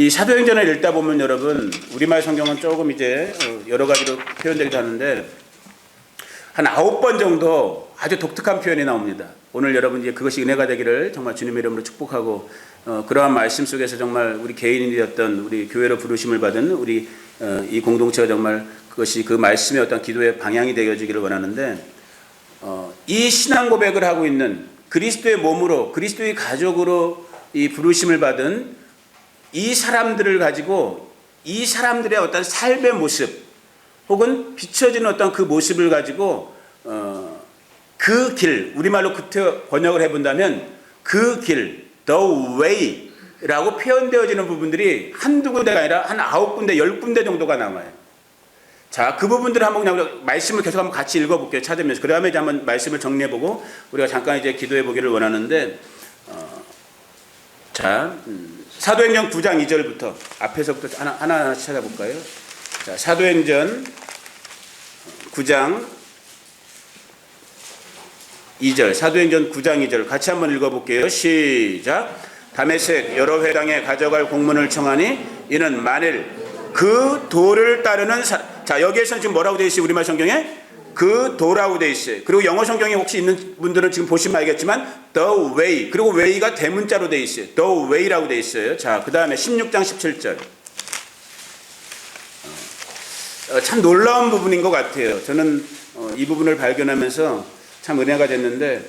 이 사도행전을 읽다 보면 여러분 우리말 성경은 조금 이제 여러 가지로 표현되기도 하는데 한 9번 정도 아주 독특한 표현이 나옵니다. 오늘 여러분 이제 그것이 은혜가 되기를 정말 주님의 이름으로 축복하고 그러한 말씀 속에서 정말 우리 개인이 되었던 우리 교회로 부르심을 받은 우리 이 공동체가 정말 그것이 그 말씀의 어떤 기도의 방향이 되어지기를 원하는데 이 신앙 고백을 하고 있는 그리스도의 몸으로 그리스도의 가족으로 이 부르심을 받은 이 사람들을 가지고 이 사람들의 어떤 삶의 모습 혹은 비춰지는 어떤 그 모습을 가지고 그 길, 우리말로 그때 번역을 해본다면 그 길, the way라고 표현되어지는 부분들이 한두 군데가 아니라 한 9군데, 10군데 정도가 남아요. 자, 그 부분들을 한번 그냥 말씀을 계속 한번 같이 읽어볼게요. 찾으면서. 그 다음에 이제 한번 말씀을 정리해보고 우리가 잠깐 이제 기도해보기를 원하는데 사도행전 9장 2절부터 앞에서부터 하나하나씩 찾아볼까요? 자, 사도행전 9장 2절, 사도행전 9장 2절 같이 한번 읽어볼게요. 시작. 다메섹 여러 회당에 가져갈 공문을 청하니 이는 만일 그 도를 따르는 자, 여기에서는 지금 뭐라고 되어 있어요? 우리말 성경에 그 도라고 되어 있어요. 그리고 영어 성경에 혹시 있는 분들은 지금 보시면 알겠지만 the way, 그리고 way가 대문자로 되어 있어요. the way라고 되어 있어요. 자, 그 다음에 16장 17절. 참 놀라운 부분인 것 같아요. 저는 이 부분을 발견하면서 참 은혜가 됐는데,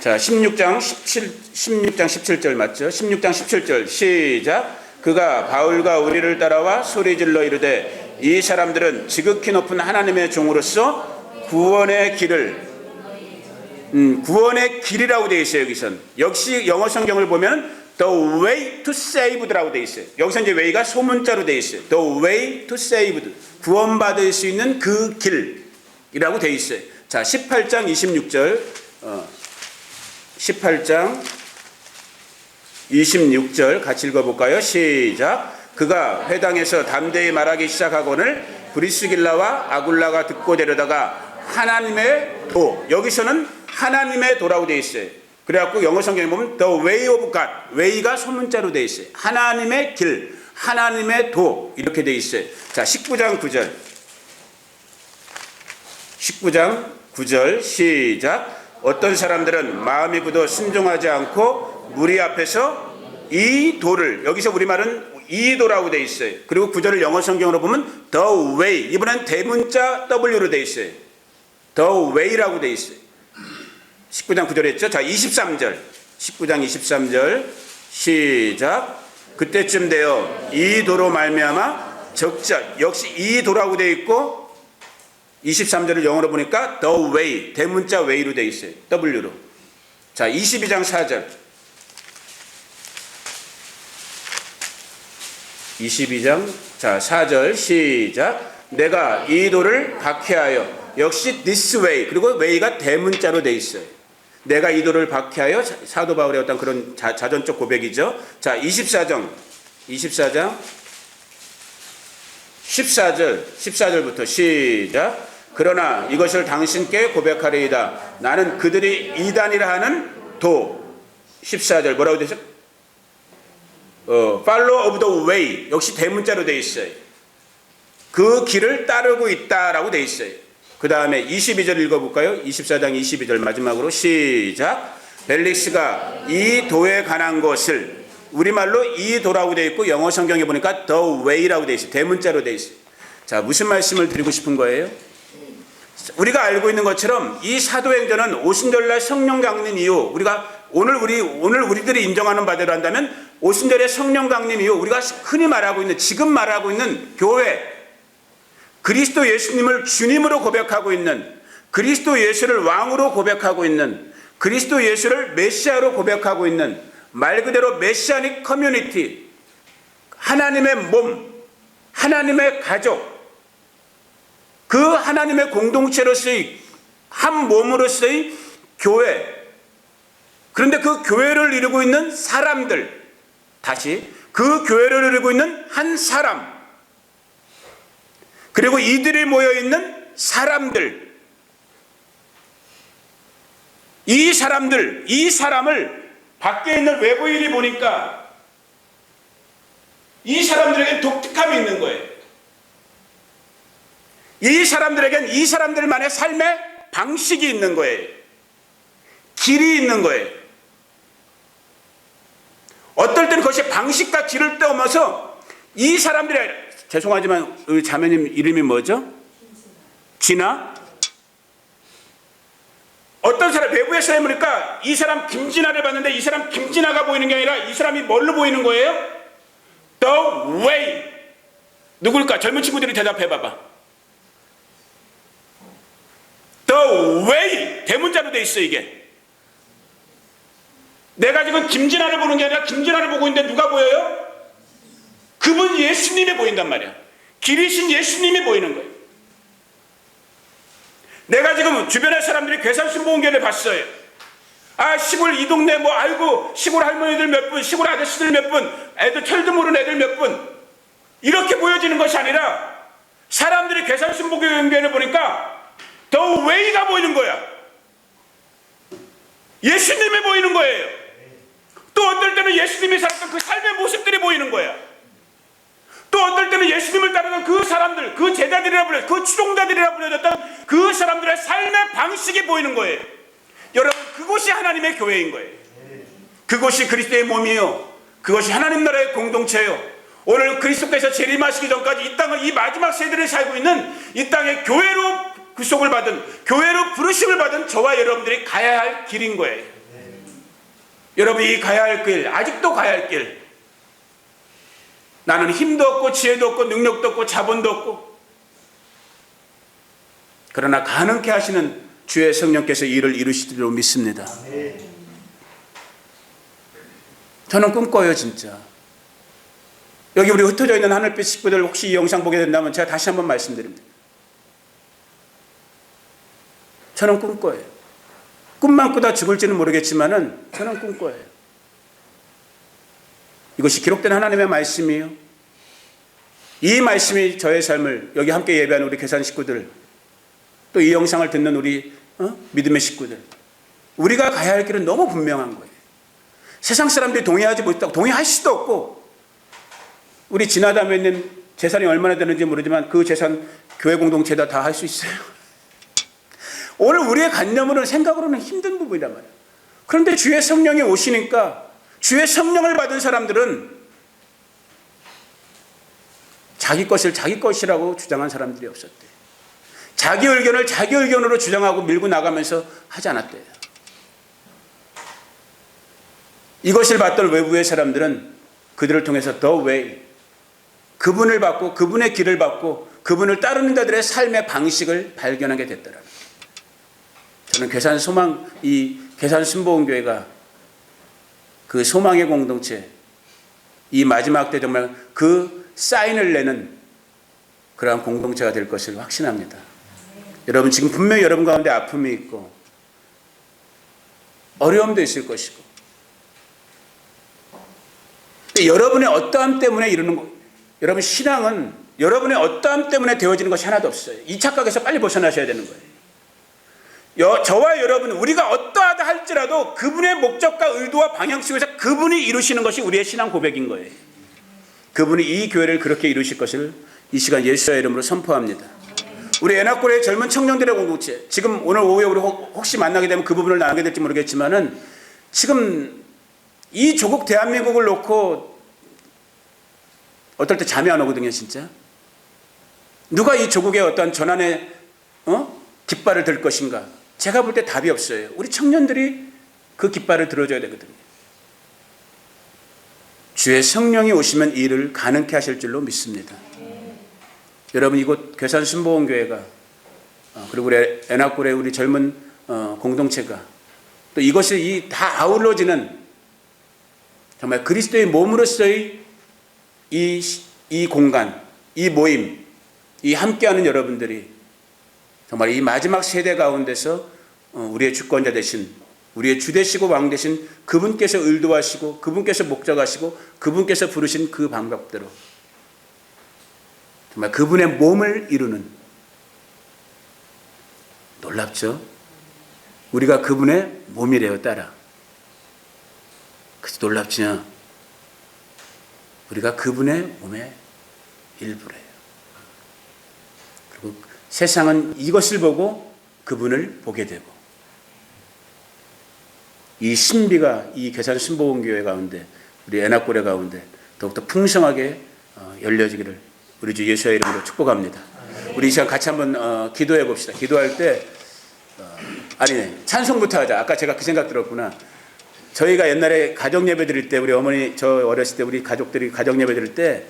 자, 16장 17절 맞죠? 16장 17절 시작. 그가 바울과 우리를 따라와 소리질러 이르되 이 사람들은 지극히 높은 하나님의 종으로서 구원의 길을 구원의 길이라고 되어 있어요. 여기선 역시 영어 성경을 보면 the way to saved라고 되어 있어요. 여기서 이제 way가 소문자로 되어 있어요. the way to saved, 구원받을 수 있는 그 길이라고 되어 있어요. 자, 18장 26절 18장 26절 같이 읽어볼까요? 시작. 그가 회당에서 담대히 말하기 시작하거늘 브리스길라와 아굴라가 듣고 데려다가 하나님의 도, 여기서는 하나님의 도라고 되어 있어요. 그래갖고 영어 성경에 보면 the way of God, way가 소문자로 되어 있어요. 하나님의 길, 하나님의 도 이렇게 되어 있어요. 자, 19장 9절 19장 9절 시작. 어떤 사람들은 마음이 굳어 순종하지 않고 무리 앞에서 이 도를, 여기서 우리말은 이 도라고 되어 있어요. 그리고 9절을 영어 성경으로 보면 the way, 이번엔 대문자 W로 되어 있어요. the way라고 되어 있어요. 19장 9절 했죠. 자, 23절 19장 23절 시작. 그때쯤 되어 이 도로 말미암아 적자, 역시 이 도라고 되어 있고 23절을 영어로 보니까 the way, 대문자 way로 되어 있어요. W로. 자, 22장 4절 22장 자 4절 시작. 내가 이 도를 박해하여, 역시 this way, 그리고 way가 대문자로 되어 있어요. 내가 이 도를 박해하여, 사도 바울의 어떤 그런 자전적 고백이죠. 자, 24장 14절부터 시작. 그러나 이것을 당신께 고백하리이다. 나는 그들이 이단이라 하는 도. 14절 뭐라고 되죠? Follow of the way, 역시 대문자로 되어 있어요. 그 길을 따르고 있다라고 되어 있어요. 그 다음에 22절 읽어볼까요? 24장 22절 마지막으로 시작. 벨릭스가 이 도에 관한 것을, 우리말로 이 도라고 되어 있고 영어 성경에 보니까 the way라고 되어 있어요. 대문자로 되어 있어요. 자, 무슨 말씀을 드리고 싶은 거예요? 우리가 알고 있는 것처럼 이 사도행전은 오순절날 성령 강림 이후, 우리가 오늘 우리들이 인정하는 바대로 한다면 오순절의 성령 강림 이후 우리가 흔히 말하고 있는, 지금 말하고 있는 교회, 그리스도 예수님을 주님으로 고백하고 있는, 그리스도 예수를 왕으로 고백하고 있는, 그리스도 예수를 메시아로 고백하고 있는 말 그대로 메시아닉 커뮤니티, 하나님의 몸, 하나님의 가족, 그 하나님의 공동체로서의 한 몸으로서의 교회, 그런데 그 교회를 이루고 있는 사람들, 다시 그 교회를 이루고 있는 한 사람, 그리고 이들이 모여있는 사람들, 이 사람을 밖에 있는 외부인이 보니까 이 사람들에겐 독특함이 있는 거예요. 이 사람들에겐 이 사람들만의 삶의 방식이 있는 거예요. 길이 있는 거예요. 어떨 때는 그것이 방식과 길을 떠오면서 이 사람들의, 죄송하지만 우리 자매님 이름이 뭐죠? 진아? 어떤 사람, 외부의 사람이 보니까 이 사람 김진아를 봤는데 이 사람 김진아가 보이는 게 아니라 이 사람이 뭘로 보이는 거예요? The way. 누굴까? 젊은 친구들이 대답해 봐봐. The way. 대문자로 돼 있어 이게. 내가 지금 김진아를 보는 게 아니라 김진아를 보고 있는데 누가 보여요? 그분 예수님이 보인단 말이야. 길이신 예수님이 보이는 거예요. 내가 지금 주변의 사람들이 괴산순복음교회를 봤어요. 아, 시골 이 동네 뭐 알고 시골 할머니들 몇 분, 시골 아저씨들 몇 분, 애들 철도 모르는 애들 몇 분, 이렇게 보여지는 것이 아니라 사람들이 괴산순복음교회를 보니까 The Way가 보이는 거야. 예수님이 보이는 거예요. 또 어떨 때는 예수님이 살았던 그 삶의 모습들이 보이는 거야. 또 어떨 때는 예수님을 따르는 그 사람들, 그 제자들이라 불려, 그 추종자들이라 불려졌던 그 사람들의 삶의 방식이 보이는 거예요. 여러분, 그곳이 하나님의 교회인 거예요. 그곳이 그리스도의 몸이요, 그것이 하나님 나라의 공동체요. 오늘 그리스도께서 재림하시기 전까지 이 땅을, 이 마지막 세대를 살고 있는 이 땅의 교회로 구속을 받은, 교회로 부르심을 받은 저와 여러분들이 가야 할 길인 거예요. 여러분이 가야 할 길, 아직도 가야 할 길. 나는 힘도 없고 지혜도 없고 능력도 없고 자본도 없고, 그러나 가능케 하시는 주의 성령께서 이를 이루시리로 믿습니다. 저는 꿈꿔요 진짜. 여기 우리 흩어져 있는 하늘빛 식구들 혹시 이 영상 보게 된다면 제가 다시 한번 말씀드립니다. 저는 꿈꿔요. 꿈만 꾸다 죽을지는 모르겠지만은 저는 꿈꿔요. 이것이 기록된 하나님의 말씀이에요. 이 말씀이 저의 삶을, 여기 함께 예배하는 우리 계산 식구들, 또 이 영상을 듣는 우리 믿음의 식구들, 우리가 가야 할 길은 너무 분명한 거예요. 세상 사람들이 동의하지 못하고, 동의할 수도 없고, 우리 지나다니는 재산이 얼마나 되는지 모르지만 그 재산 교회 공동체다 다 할 수 있어요. 오늘 우리의 관념으로는, 생각으로는 힘든 부분이란 말이에요. 그런데 주의 성령이 오시니까 주의 성령을 받은 사람들은 자기 것을 자기 것이라고 주장한 사람들이 없었대요. 자기 의견을 자기 의견으로 주장하고 밀고 나가면서 하지 않았대요. 이것을 받던 외부의 사람들은 그들을 통해서 The Way, 그분을 받고 그분의 길을 받고 그분을 따르는 자들의 삶의 방식을 발견하게 됐더라. 저는 괴산 소망, 이 괴산 순복음교회가 그 소망의 공동체, 이 마지막 때 정말 그 사인을 내는 그러한 공동체가 될 것을 확신합니다. 여러분, 지금 분명히 여러분 가운데 아픔이 있고 어려움도 있을 것이고, 근데 여러분의 어떠함 때문에 이루는 거, 여러분 신앙은 여러분의 어떠함 때문에 되어지는 것이 하나도 없어요. 이 착각에서 빨리 벗어나셔야 되는 거예요. 저와 여러분, 우리가 어떠하다 할지라도 그분의 목적과 의도와 방향 속에서 그분이 이루시는 것이 우리의 신앙 고백인 거예요. 그분이 이 교회를 그렇게 이루실 것을 이 시간 예수의 이름으로 선포합니다. 우리 애나골의 젊은 청년들의 공동체, 지금 오늘 오후에 우리 혹시 만나게 되면 그 부분을 나누게 될지 모르겠지만은, 지금 이 조국 대한민국을 놓고 어떨 때 잠이 안 오거든요. 진짜 누가 이 조국의 어떤 전환의 깃발을 들 것인가? 제가 볼 때 답이 없어요. 우리 청년들이 그 깃발을 들어줘야 되거든요. 주의 성령이 오시면 이 일을 가능케 하실 줄로 믿습니다. 여러분, 이곳 괴산 순복음교회가, 그리고 우리 애나골의 우리 젊은 공동체가, 또 이것이 다 아울러지는 정말 그리스도의 몸으로서의 이 공간, 이 모임, 이 함께하는 여러분들이 정말 이 마지막 세대 가운데서 우리의 주권자 되신, 우리의 주 되시고 왕 되신 그분께서 의도하시고 그분께서 목적하시고 그분께서 부르신 그 방법대로 정말 그분의 몸을 이루는, 놀랍죠? 우리가 그분의 몸이래요. 따라 그래서 놀랍지요. 우리가 그분의 몸의 일부래요. 그리고 세상은 이것을 보고 그분을 보게 되고, 이 신비가 이 괴산 신보원교회 가운데, 우리 애낙고래 가운데 더욱더 풍성하게 열려지기를 우리 주 예수의 이름으로 축복합니다. 우리 이 시간 같이 한번 기도해 봅시다. 기도할 때 찬송부터 하자. 아까 제가 그 생각 들었구나. 저희가 옛날에 가정 예배 드릴 때, 우리 어머니 저 어렸을 때 우리 가족들이 가정 예배 드릴 때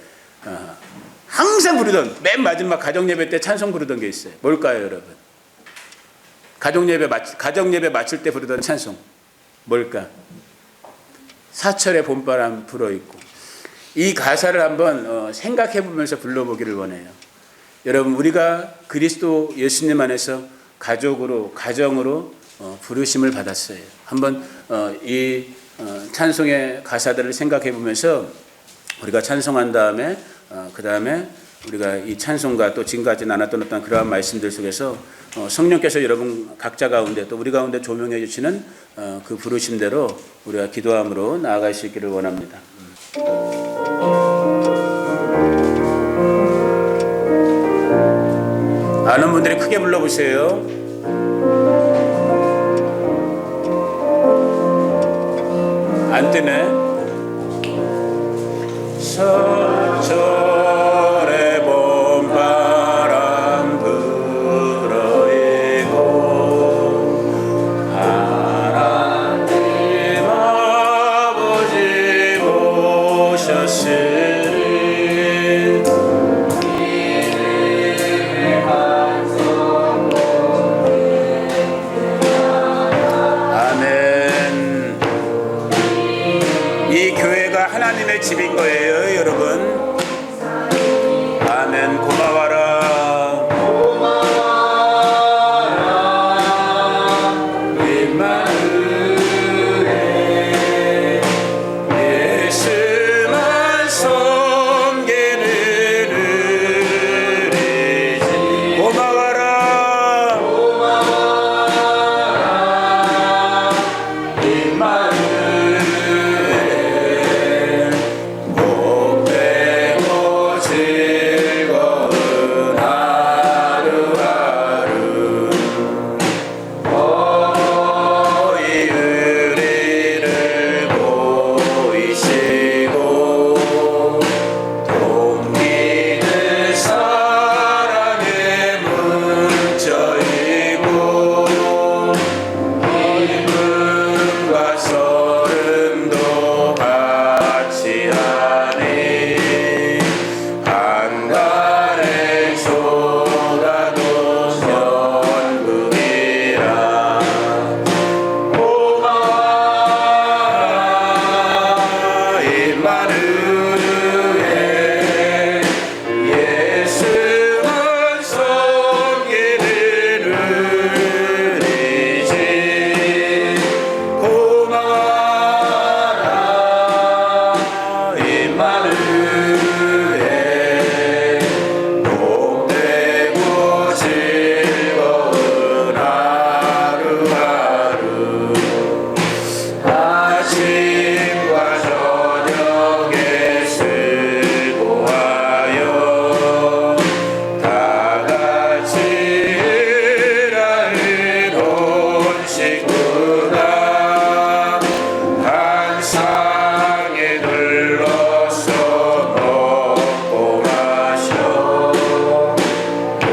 항상 부르던, 맨 마지막 가정 예배 때 찬송 부르던 게 있어요. 뭘까요, 여러분? 가정 예배 마칠 때 부르던 찬송 뭘까? 사철의 봄바람 불어있고. 이 가사를 한번 생각해 보면서 불러보기를 원해요. 여러분, 우리가 그리스도 예수님 안에서 가족으로, 가정으로 부르심을 받았어요. 한번 이 찬송의 가사들을 생각해 보면서 우리가 찬송한 다음에 그 다음에 우리가 이 찬송과 또 지금까지 나눴던 어떤 그러한 말씀들 속에서 성령께서 여러분 각자 가운데 또 우리 가운데 조명해 주시는 그 부르심대로 우리가 기도함으로 나아갈 수 있기를 원합니다. 아는 분들이 크게 불러보세요. 안 뜨네. 서철의 봄바람 불어이고 하나님 아버지 오셨으니 아멘. 이 교회가 하나님의 집인 거예요, 여러분. 아멘. 고마워라. 임마누엘 예수만 섬기는 우리지. 고마워라. 임마누엘 복되고 즐거운 하루하루 거의 우리를 보이시고 동기는 사랑에 묻혀있고 기쁨과 소름도 같이 하니 한간에 쏟아도 천국이라. 고마워라. 임마누엘 예수만 섬기는 우리지. 고마워라. 임마누엘 복되고 즐거운 하루하루 아침과 저녁에 수고하여 다 같이 일하는 온 식구가 한 상에 둘러서 먹고 마셔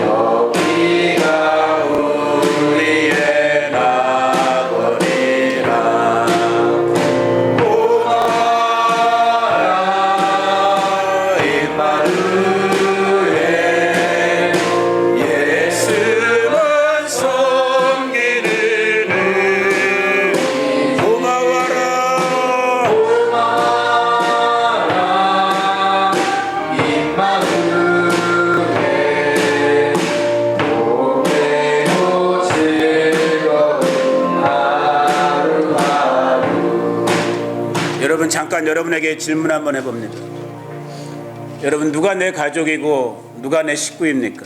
여기가 우리의 낙원이라. 고마워라. 임마누엘 예수만 섬기는 우리. 고마워라. 임마누엘 복되고 즐거운 하루하루. 여러분, 잠깐 여러분에게 질문 한번 해봅니다. 여러분, 누가 내 가족이고 누가 내 식구입니까?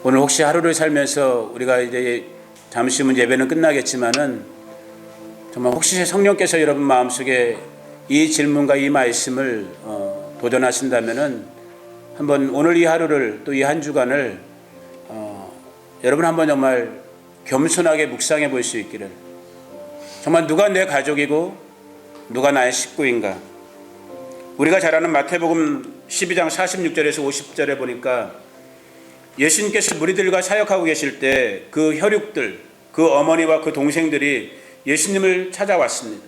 오늘 혹시 하루를 살면서 우리가 이제 잠시 후면 예배는 끝나겠지만은 정말 혹시 성령께서 여러분 마음속에 이 질문과 이 말씀을 도전하신다면은 한번 오늘 이 하루를 또 이 한 주간을 여러분 한번 정말 겸손하게 묵상해 볼 수 있기를. 정말 누가 내 가족이고 누가 나의 식구인가. 우리가 잘 아는 마태복음 12장 46절에서 50절에 보니까 예수님께서 무리들과 사역하고 계실 때 그 혈육들, 그 어머니와 그 동생들이 예수님을 찾아왔습니다.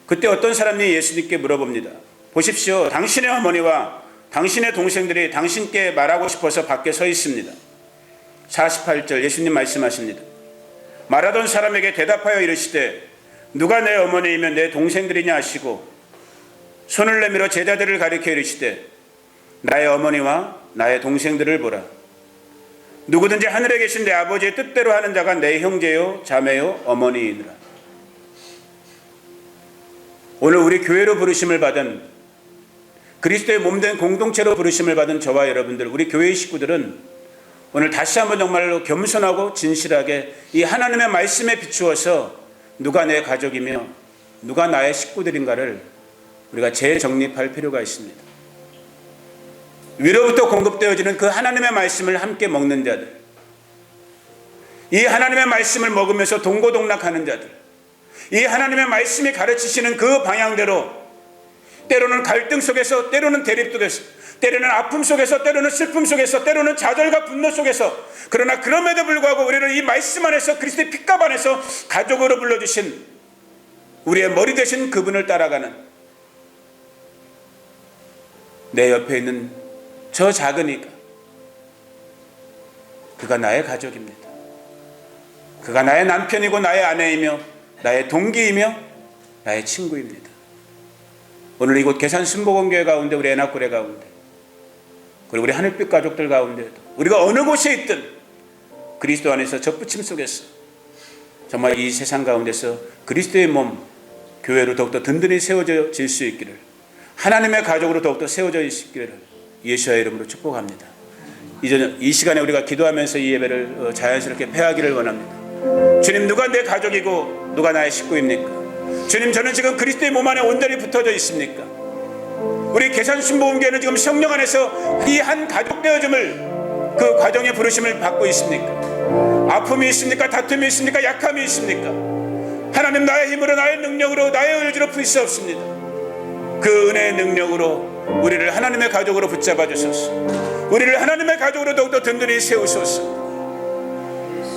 그때 어떤 사람이 예수님께 물어봅니다. 보십시오. 당신의 어머니와 당신의 동생들이 당신께 말하고 싶어서 밖에 서 있습니다. 48절 예수님 말씀하십니다. 말하던 사람에게 대답하여 이르시되 누가 내 어머니이며 내 동생들이냐 하시고 손을 내밀어 제자들을 가리켜 이르시되 나의 어머니와 나의 동생들을 보라. 누구든지 하늘에 계신 내 아버지의 뜻대로 하는 자가 내 형제요 자매요 어머니이니라. 오늘 우리 교회로 부르심을 받은 그리스도의 몸된 공동체로 부르심을 받은 저와 여러분들, 우리 교회의 식구들은 오늘 다시 한번 정말로 겸손하고 진실하게 이 하나님의 말씀에 비추어서 누가 내 가족이며 누가 나의 식구들인가를 우리가 재정립할 필요가 있습니다. 위로부터 공급되어지는 그 하나님의 말씀을 함께 먹는 자들, 이 하나님의 말씀을 먹으면서 동고동락하는 자들, 이 하나님의 말씀이 가르치시는 그 방향대로 때로는 갈등 속에서, 때로는 대립 속에서, 때로는 아픔 속에서, 때로는 슬픔 속에서, 때로는 좌절과 분노 속에서, 그러나 그럼에도 불구하고 우리를 이 말씀 안에서 그리스도의 핏값 안에서 가족으로 불러주신 우리의 머리 되신 그분을 따라가는 내 옆에 있는 저 작은 이가, 그가 나의 가족입니다. 그가 나의 남편이고 나의 아내이며 나의 동기이며 나의 친구입니다. 오늘 이곳 계산 순복음교회 가운데, 우리 애낙고래 가운데, 그리고 우리 하늘빛 가족들 가운데도 우리가 어느 곳에 있든 그리스도 안에서 접붙임 속에서 정말 이 세상 가운데서 그리스도의 몸 교회로 더욱더 든든히 세워질 수 있기를, 하나님의 가족으로 더욱더 세워져 있기를 예수의 이름으로 축복합니다. 이 시간에 우리가 기도하면서 이 예배를 자연스럽게 폐하기를 원합니다. 주님, 누가 내 가족이고 누가 나의 식구입니까? 주님, 저는 지금 그리스도의 몸 안에 온전히 붙어져 있습니까? 우리 계산순복음교회는 지금 성령 안에서 이 한 가족 되어짐을, 그 과정의 부르심을 받고 있습니까? 아픔이 있습니까? 다툼이 있습니까? 약함이 있습니까? 하나님, 나의 힘으로, 나의 능력으로, 나의 의지로 풀 수 없습니다. 그 은혜의 능력으로 우리를 하나님의 가족으로 붙잡아 주소서. 우리를 하나님의 가족으로 더욱더 든든히 세우소서.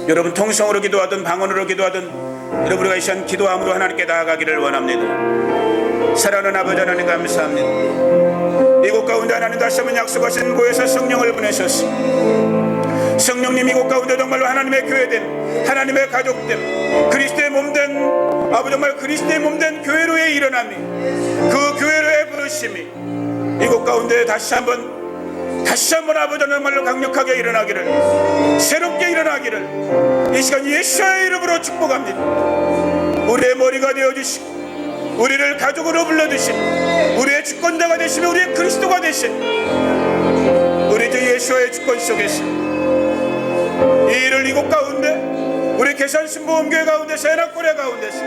여러분, 통성으로 기도하든 방언으로 기도하든 여러분과 이 시간 기도함으로 하나님께 나아가기를 원합니다. 사랑하는 아버지 하나님, 감사합니다. 이곳 가운데 하나님 다시 한번 약속하신 곳에서 성령을 보내셨습니다. 성령님, 이곳 가운데 정말로 하나님의 교회된, 하나님의 가족된, 그리스도의 몸된, 아버지 정말 그리스도의 몸된 교회로의 일어남이, 그 교회로의 부르심이 이곳 가운데 다시 한번 아버지 정말로 강력하게 일어나기를, 새롭게 일어나기를 이 시간 예수의 이름으로 축복합니다. 우리의 머리가 되어주시고 우리를 가족으로 불러주신, 우리의 주권자가 되시며 우리의 그리스도가 되신 우리 주 예수의 주권 속에서 이 일을 이곳 가운데, 우리 계산순복음교회 가운데서, 애낙고래 가운데서,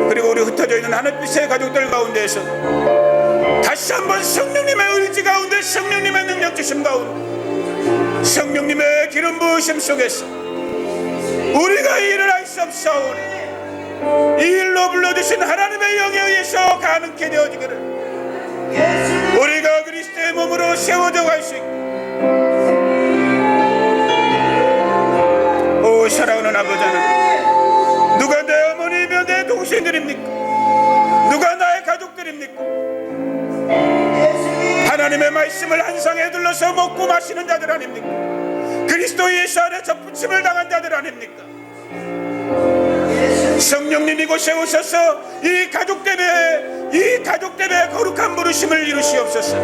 그리고 우리 흩어져 있는 하늘빛의 가족들 가운데서 다시 한번 성령님의 의지 가운데, 성령님의 능력 주심 가운데, 성령님의 기름 부으심 속에서 우리가 이 일을 할 수 없사오니 이 일로 불러주신 하나님의 영에 의해서 가능케 되어지기를, 우리가 그리스도의 몸으로 세워져 갈 수 있고. 오 사랑하는 아버지 하나님, 누가 내 어머니이며 내 동생들입니까? 누가 나의 가족들입니까? 하나님의 말씀을 한 상에 둘러서 먹고 마시는 자들 아닙니까? 그리스도 예수 안에 접붙임을 당한 자들 아닙니까? 성령님, 이곳에 오셔서 이 가족 때문에 거룩한 부르심을 이루시옵소서.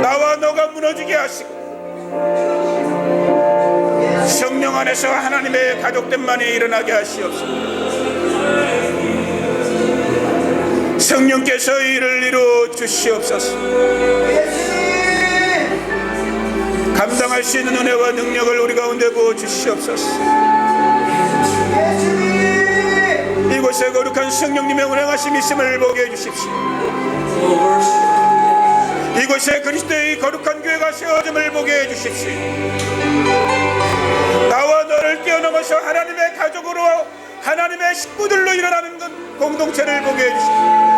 나와 너가 무너지게 하시고 성령 안에서 하나님의 가족됨만이 일어나게 하시옵소서. 성령께서 이를 이루어 주시옵소서. 감당할 순종할 수 있는 은혜와 능력을 우리 가운데 부어 주시옵소서. 이곳에 거룩한 성령님의 운행하심 있음을 보게 해주십시오. 이곳에 그리스도의 거룩한 교회가 세워짐을 보게 해주십시오. 나와 너를 뛰어넘어서 하나님의 가족으로, 하나님의 식구들로 일어나는 것, 공동체를 보게 해주십시오.